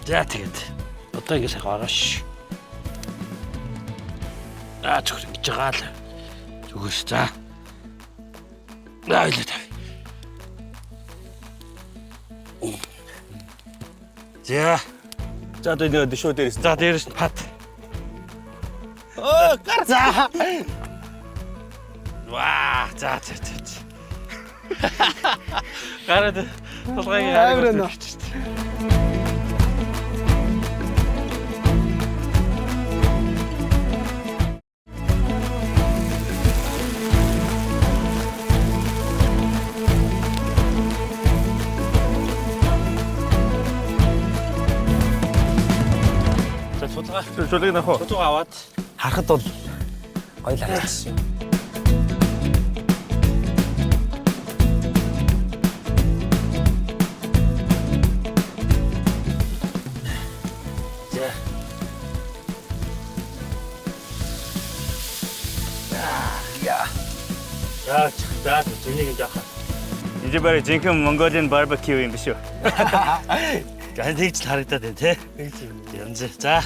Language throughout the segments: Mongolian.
За тэгээд одоо ингэ сайхан орош. Зөвхөн ингэж байгаа л. Зүгээс за. Ойлоо тав. За. За одоо нэг дэшөө дээрээс. За дээрээс нь пат. Оо, гар. За. Ваа, за. Гараад толгойг Аврана. Шулыг нах уу? Тутуу аваад Харахад бол гоё харагдсан. за. За, зэнийг яах вэ? Энд барай жинхэнэ Mongolian barbecue юм биш үү? Гань тэгж л харагдаад байна те. Янз. За.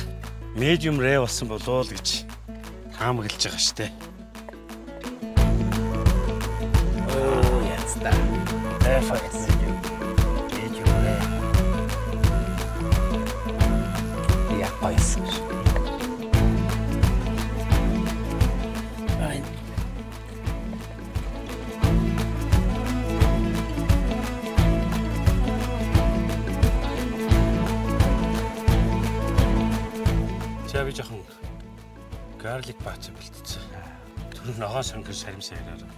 Medium rare болсон болоо л гэж таамаглаж байгаа штэ. Oh, yes, that. Perfect. Medium rare. Ja, weiß. Fine. За би жоохон garlic баац юм бэлтцсэн. Тэр ногоон сонгон саримсаа яриараа.